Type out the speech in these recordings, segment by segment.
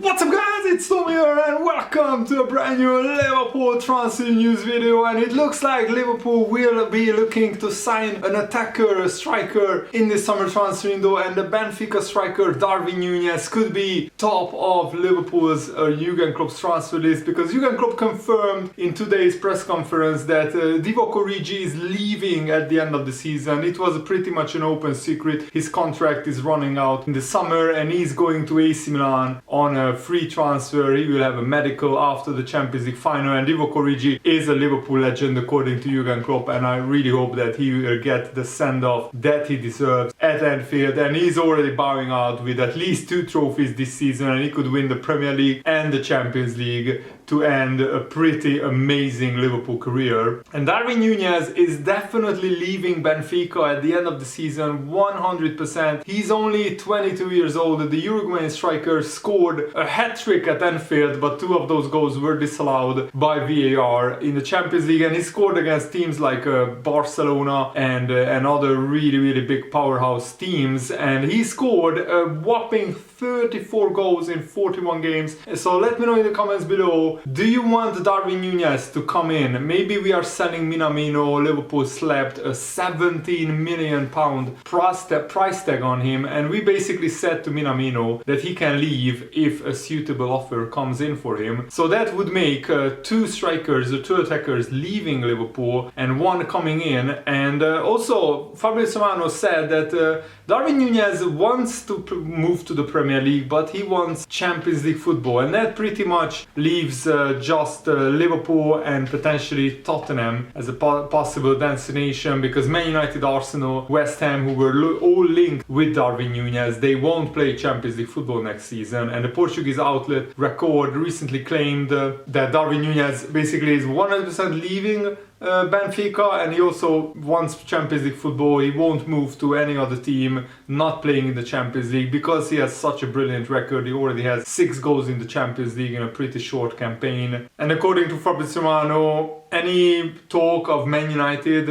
What's up guys, it's Tom here and welcome to a brand new Liverpool transfer news video. And it looks like Liverpool will be looking to sign an attacker, a striker in the summer transfer window, and the Benfica striker Darwin Nunez could be top of Liverpool's Jurgen Klopp's transfer list, because Jurgen Klopp confirmed in today's press conference that Divock Origi is leaving at the end of the season. It was pretty much an open secret. His contract is running out in the summer and he's going to AC Milan on a free transfer. He will have a medical after the Champions League final, and Divock Origi is a Liverpool legend according to Jurgen Klopp, and I really hope that he will get the send-off that he deserves at Anfield. And he's already bowing out with at least 2 trophies this season, and he could win the Premier League and the Champions League to end a pretty amazing Liverpool career. And Darwin Nunez is definitely leaving Benfica at the end of the season, 100%. He's only 22 years old. The Uruguayan striker scored a hat-trick at Anfield, but 2 of those goals were disallowed by VAR in the Champions League, and he scored against teams like Barcelona and other really big powerhouse teams, and he scored a whopping 34 goals in 41 games. So let me know in the comments below, do you want Darwin Nunez to come in? Maybe we are selling Minamino. Liverpool slapped a £17 million price tag on him, and we basically said to Minamino that he can leave if a suitable offer comes in for him. So that would make 2 strikers or 2 attackers leaving Liverpool and 1 coming in. And also Fabrizio Romano said that Darwin Nunez wants to move to the Premier League, but he wants Champions League football, and that pretty much leaves just Liverpool and potentially Tottenham as a possible destination, because Man United, Arsenal, West Ham, who were all linked with Darwin Nunez, they won't play Champions League football next season. And the Portuguese outlet Record recently claimed that Darwin Nunez basically is 100% leaving Benfica, and he also wants Champions League football. He won't move to any other team not playing in the Champions League, because he has such a brilliant record. He already has 6 goals in the Champions League in a pretty short campaign. And according to Fabrizio Romano, any talk of Man United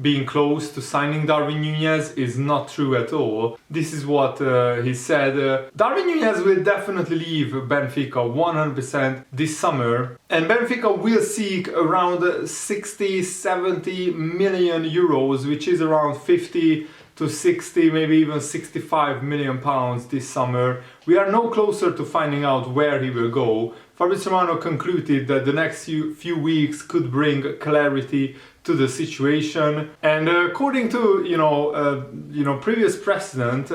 being close to signing Darwin Nunez is not true at all. This is what he said. Darwin Nunez will definitely leave Benfica 100% this summer, and Benfica will seek around 60-70 million euros, which is around 50 to 60, maybe even 65 million pounds this summer. We are no closer to finding out where he will go. Fabrizio Romano concluded that the next few weeks could bring clarity to the situation. And according to previous precedent,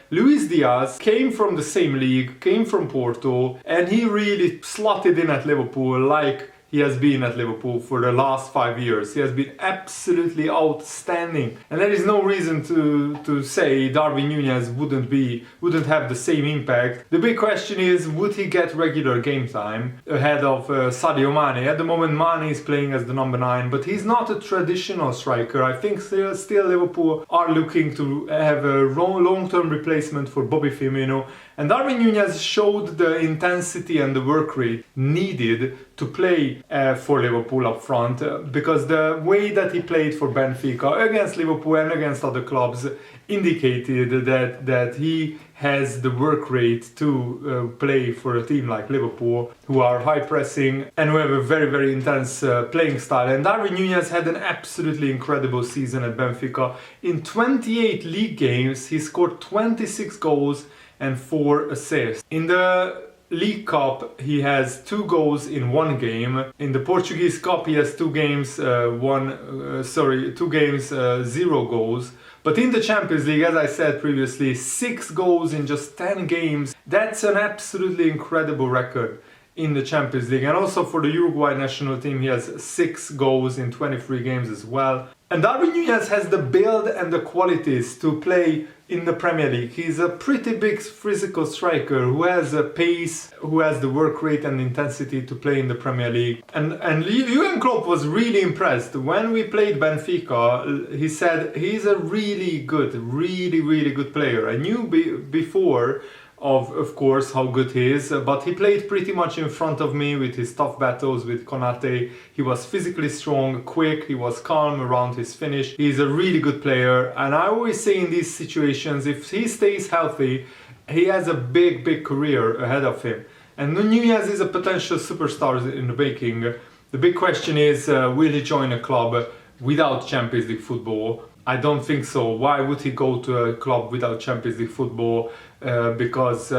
Luis Diaz came from the same league, came from Porto, and he really slotted in at Liverpool like he has been at Liverpool for the last 5 years. He has been absolutely outstanding, and there is no reason to say Darwin Nunez wouldn't have the same impact. The big question is, would he get regular game time ahead of Sadio Mane? At the moment, Mane is playing as the number 9, but he's not a traditional striker. I think still Liverpool are looking to have a long-term replacement for Bobby Firmino. And Darwin Nunez showed the intensity and the work rate needed to play for Liverpool up front, because the way that he played for Benfica against Liverpool and against other clubs indicated that he has the work rate to play for a team like Liverpool, who are high pressing and who have a very intense playing style. And Darwin Nunez had an absolutely incredible season at Benfica. In 28 league games, he scored 26 goals and 4 assists. In the League Cup, he has 2 goals in 1 game. In the Portuguese Cup, he has 2 games, 0 goals. But in the Champions League, as I said previously, 6 goals in just 10 games. That's an absolutely incredible record in the Champions League. And also for the Uruguay national team, he has 6 goals in 23 games as well. And Darwin Nunez has the build and the qualities to play in the Premier League. He's a pretty big physical striker who has a pace, who has the work rate and intensity to play in the Premier League. And Jurgen Klopp was really impressed. When we played Benfica, he said he's a really good player. I knew before of course how good he is, but he played pretty much in front of me with his tough battles with Konate. He was physically strong, quick, he was calm around his finish. He's a really good player, and I always say in these situations, if he stays healthy, he has a big career ahead of him. And Nunez is a potential superstar in the making. The big question is, will he join a club without Champions League football? I don't think so. Why would he go to a club without Champions League football? Because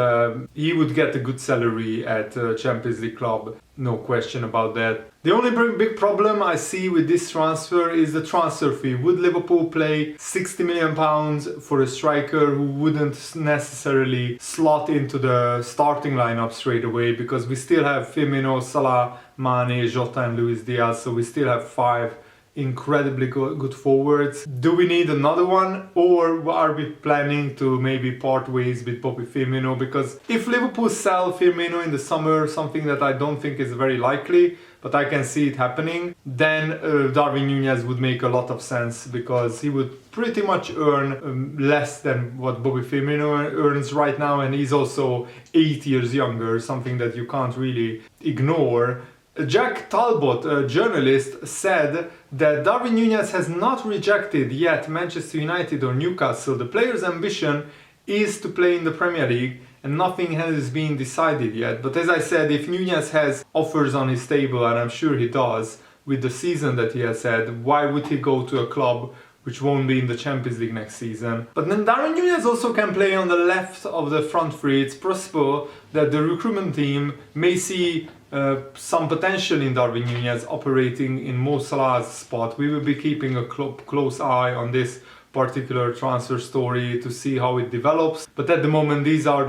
he would get a good salary at a Champions League club, no question about that. The only big problem I see with this transfer is the transfer fee. Would Liverpool pay £60 million for a striker who wouldn't necessarily slot into the starting lineup straight away? Because we still have Firmino, Salah, Mane, Jota and Luis Diaz, so we still have 5 incredibly good forwards. Do we need another one, or are we planning to maybe part ways with Bobby Firmino? Because if Liverpool sell Firmino in the summer, something that I don't think is very likely, but I can see it happening, then Darwin Nunez would make a lot of sense, because he would pretty much earn less than what Bobby Firmino earns right now, and he's also 8 years younger, something that you can't really ignore. Jack Talbot, a journalist, said that Darwin Nunez has not rejected yet Manchester United or Newcastle. The player's ambition is to play in the Premier League and nothing has been decided yet. But as I said, if Nunez has offers on his table, and I'm sure he does, with the season that he has had, why would he go to a club which won't be in the Champions League next season? But then Darwin Nunez also can play on the left of the front three. It's possible that the recruitment team may see some potential in Darwin Nunez operating in Mo Salah's spot. We will be keeping a close eye on this particular transfer story to see how it develops. But at the moment, these are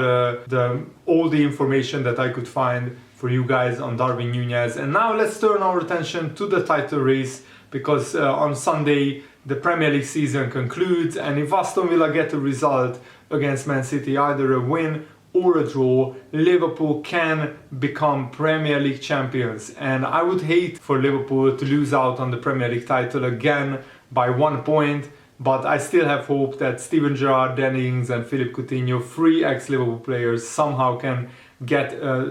all the information that I could find for you guys on Darwin Nunez. And now let's turn our attention to the title race, because on Sunday the Premier League season concludes, and if Aston Villa get a result against Man City, either a win or a draw, Liverpool can become Premier League champions. And I would hate for Liverpool to lose out on the Premier League title again by 1 point, but I still have hope that Steven Gerrard, Danny Ings and Philippe Coutinho, 3 ex-Liverpool players, somehow can get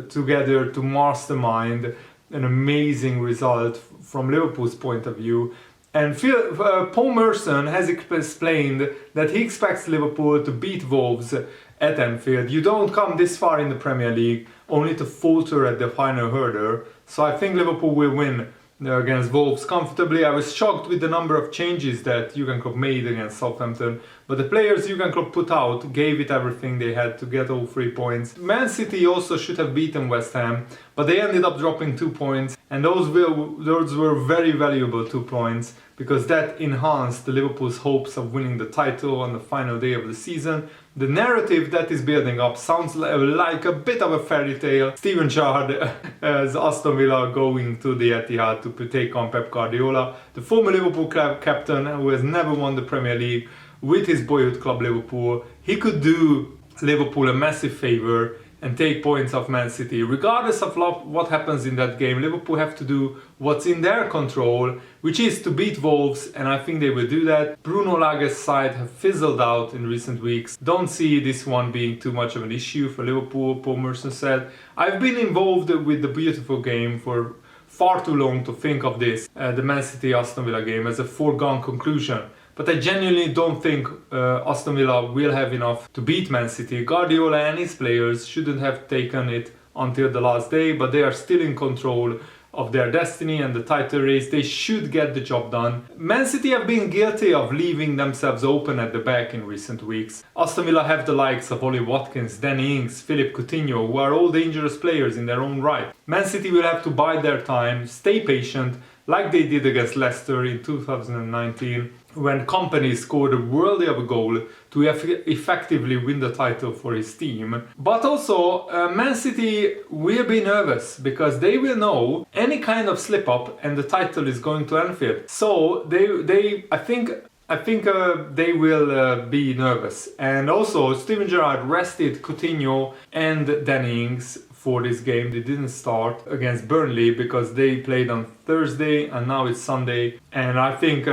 together to mastermind an amazing result from Liverpool's point of view. And Paul Merson has explained that he expects Liverpool to beat Wolves at Anfield. You don't come this far in the Premier League only to falter at the final hurdle. So I think Liverpool will win against Wolves comfortably. I was shocked with the number of changes that Jurgen Klopp made against Southampton, but the players Jurgen Klopp put out gave it everything they had to get all 3 points. Man City also should have beaten West Ham, but they ended up dropping 2 points, and those were very valuable 2 points, because that enhanced Liverpool's hopes of winning the title on the final day of the season. The narrative that is building up sounds like a bit of a fairy tale. Steven Gerrard as Aston Villa going to the Etihad to take on Pep Guardiola, the former Liverpool club captain who has never won the Premier League with his boyhood club Liverpool. He could do Liverpool a massive favour and take points off Man City. Regardless of what happens in that game, Liverpool have to do what's in their control, which is to beat Wolves, and I think they will do that. Bruno Lage's side have fizzled out in recent weeks. Don't see this one being too much of an issue for Liverpool, Paul Merson said. I've been involved with the beautiful game for far too long to think of this, the Man City-Aston Villa game, as a foregone conclusion. But I genuinely don't think Aston Villa will have enough to beat Man City. Guardiola and his players shouldn't have taken it until the last day, but they are still in control of their destiny and the title race. They should get the job done. Man City have been guilty of leaving themselves open at the back in recent weeks. Aston Villa have the likes of Ollie Watkins, Danny Ings, Philippe Coutinho, who are all dangerous players in their own right. Man City will have to bide their time, stay patient, like they did against Leicester in 2019, when Kompany scored a worldly of a goal to effectively win the title for his team. But also, Man City will be nervous, because they will know any kind of slip-up and the title is going to Anfield. So I think they will be nervous. And also, Steven Gerrard rested Coutinho and Danny Ings for this game. They didn't start against Burnley because they played on Thursday and now it's Sunday, and I think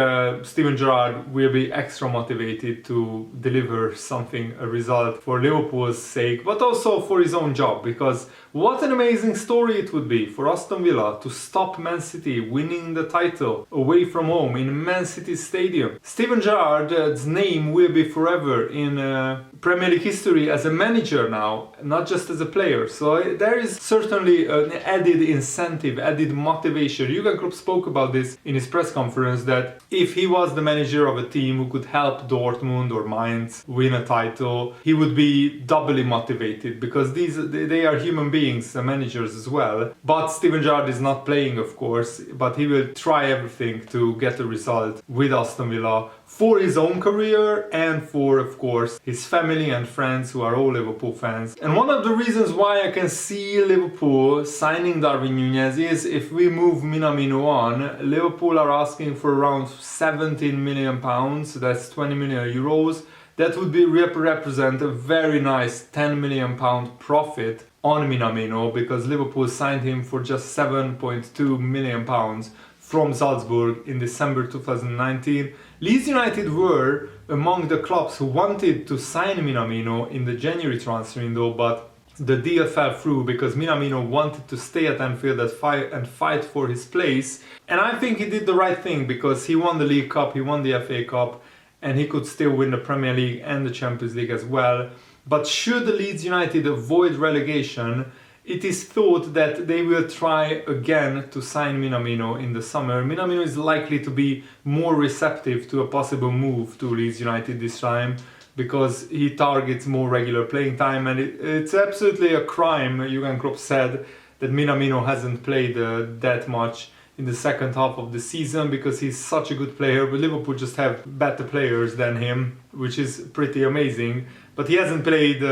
Steven Gerrard will be extra motivated to deliver something, a result for Liverpool's sake, but also for his own job, because what an amazing story it would be for Aston Villa to stop Man City winning the title away from home in Man City Stadium. Steven Gerrard's name will be forever in Premier League history as a manager now, not just as a player. So there is certainly an added incentive, added motivation. Jurgen Klopp spoke about this in his press conference, that if he was the manager of a team who could help Dortmund or Mainz win a title, he would be doubly motivated, because they are human beings, the managers as well. But Steven Gerrard is not playing, of course, but he will try everything to get a result with Aston Villa for his own career and for, of course, his family and friends who are all Liverpool fans. And one of the reasons why I can see Liverpool signing Darwin Nunez is if we move Minamino on, Liverpool are asking for around £17 million, that's 20 million euros. That would be represent a very nice £10 million profit on Minamino, because Liverpool signed him for just £7.2 million from Salzburg in December 2019. Leeds United were among the clubs who wanted to sign Minamino in the January transfer window, but the deal fell through because Minamino wanted to stay at Anfield and fight for his place. And I think he did the right thing, because he won the League Cup, he won the FA Cup, and he could still win the Premier League and the Champions League as well. But should Leeds United avoid relegation, it is thought that they will try again to sign Minamino in the summer. Minamino is likely to be more receptive to a possible move to Leeds United this time, because he targets more regular playing time, and it's absolutely a crime, Jurgen Klopp said, that Minamino hasn't played that much in the second half of the season, because he's such a good player, but Liverpool just have better players than him, which is pretty amazing. But he hasn't played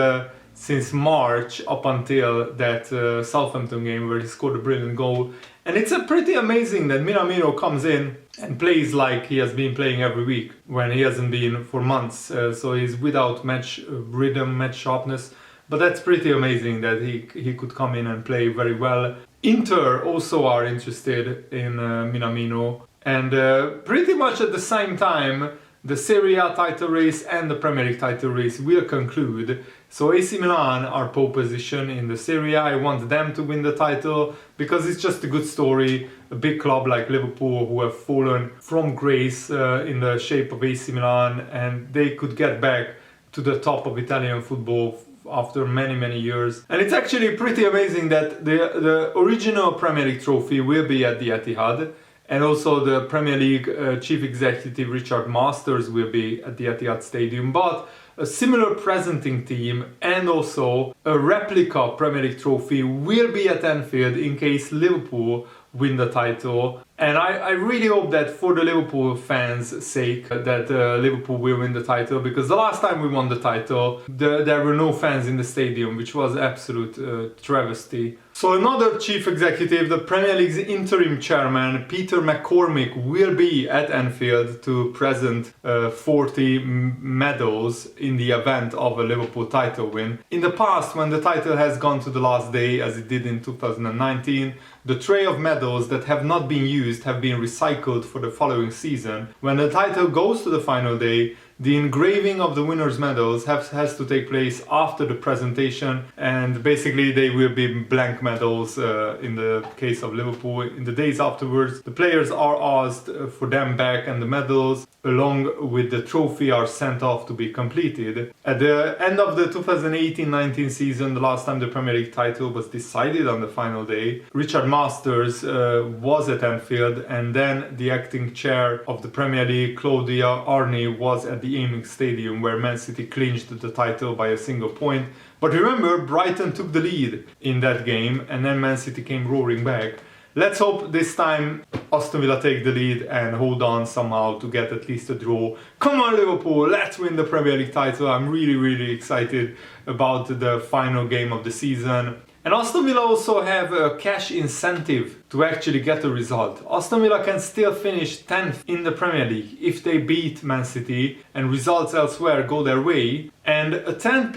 since March, up until that Southampton game where he scored a brilliant goal. And it's pretty amazing that Minamino comes in and plays like he has been playing every week, when he hasn't been for months. So he's without match rhythm, match sharpness. But that's pretty amazing that he could come in and play very well. Inter also are interested in Minamino. And pretty much at the same time, the Serie A title race and the Premier League title race will conclude. So AC Milan are pole position in the Serie A. I want them to win the title because it's just a good story. A big club like Liverpool, who have fallen from grace in the shape of AC Milan, and they could get back to the top of Italian football after many years. And it's actually pretty amazing that the original Premier League trophy will be at the Etihad. And also the Premier League chief executive Richard Masters will be at the Etihad Stadium, but a similar presenting team and also a replica Premier League trophy will be at Anfield in case Liverpool win the title. And I really hope that for the Liverpool fans' sake that Liverpool will win the title, because the last time we won the title there were no fans in the stadium, which was absolute travesty. So another chief executive, the Premier League's interim chairman, Peter McCormick, will be at Anfield to present 40 medals in the event of a Liverpool title win. In the past, when the title has gone to the last day, as it did in 2019, the tray of medals that have not been used have been recycled for the following season. When the title goes to the final day, the engraving of the winners' medals has to take place after the presentation, and basically they will be blank medals in the case of Liverpool. In the days afterwards, the players are asked for them back, and the medals along with the trophy are sent off to be completed. At the end of the 2018-19 season, the last time the Premier League title was decided on the final day, Richard Masters was at Anfield, and then the acting chair of the Premier League, Claudia Arni, was at the Amex Stadium, where Man City clinched the title by a single point. But remember, Brighton took the lead in that game, and then Man City came roaring back. Let's hope this time Aston Villa take the lead and hold on somehow to get at least a draw. Come on Liverpool, let's win the Premier League title. I'm really excited about the final game of the season. And Aston Villa also have a cash incentive to actually get a result. Aston Villa can still finish 10th in the Premier League if they beat Man City and results elsewhere go their way. And a 10th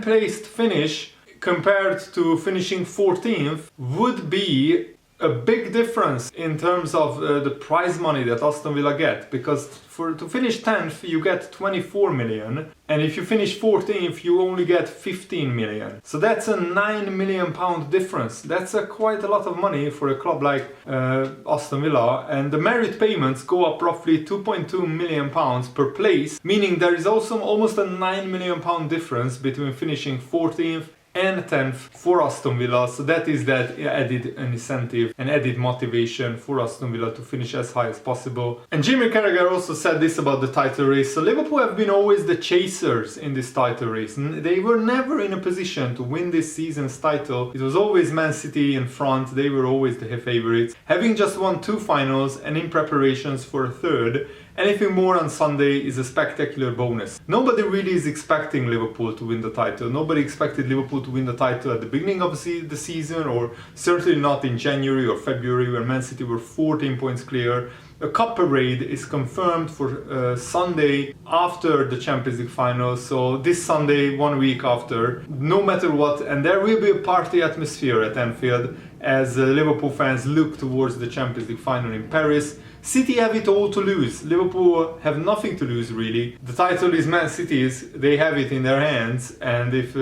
placed finish compared to finishing 14th would be a big difference in terms of the prize money that Aston Villa get, because to finish 10th you get 24 million, and if you finish 14th you only get 15 million. So that's a 9 million pound difference. That's quite a lot of money for a club like Aston Villa, and the merit payments go up roughly 2.2 million pounds per place, meaning there is also almost a 9 million pound difference between finishing 14th and 10th for Aston Villa. So that is that added incentive and added motivation for Aston Villa to finish as high as possible. And Jimmy Carragher also said this about the title race. So Liverpool have been always the chasers in this title race. They were never in a position to win this season's title. It was always Man City in front. They were always the favourites, having just won 2 finals and in preparations for a third. Anything more on Sunday is a spectacular bonus. Nobody really is expecting Liverpool to win the title. Nobody expected Liverpool to win the title at the beginning of the season, or certainly not in January or February, where Man City were 14 points clear. A cup parade is confirmed for Sunday after the Champions League final, so this Sunday, 1 week after, no matter what, and there will be a party atmosphere at Anfield as Liverpool fans look towards the Champions League final in Paris. City have it all to lose. Liverpool have nothing to lose, really. The title is Man City's. They have it in their hands, and if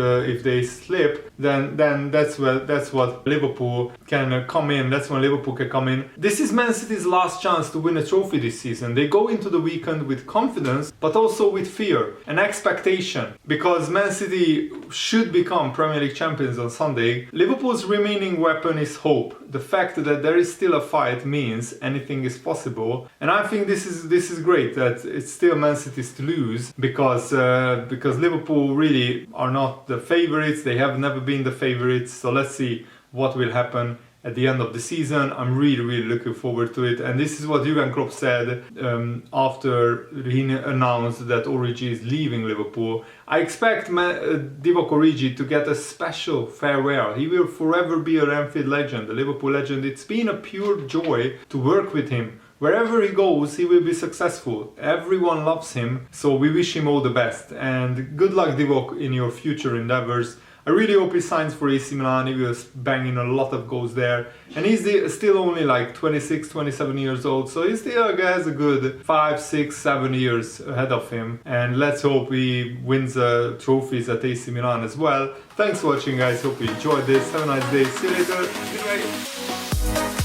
they slip, then that's what Liverpool can come in. That's when Liverpool can come in. This is Man City's last chance to win a trophy this season. They go into the weekend with confidence, but also with fear and expectation, because Man City should become Premier League champions on Sunday. Liverpool's remaining weapon is hope. The fact that there is still a fight means anything is possible, and I think this is great that it's still Man City's to lose, because Liverpool really are not the favourites. They have never been the favourites. So let's see what will happen at the end of the season. I'm really looking forward to it. And this is what Jurgen Klopp said after he announced that Origi is leaving Liverpool. I expect Divock Origi to get a special farewell. He will forever be an Anfield legend, a Liverpool legend. It's been a pure joy to work with him. Wherever he goes, he will be successful. Everyone loves him, so we wish him all the best. And good luck, Divock, in your future endeavours. I really hope he signs for AC Milan. He was banging a lot of goals there. And he's still only like 26, 27 years old. So he still has a good 5, 6, 7 years ahead of him. And let's hope he wins trophies at AC Milan as well. Thanks for watching, guys. Hope you enjoyed this. Have a nice day. See you later. Goodbye.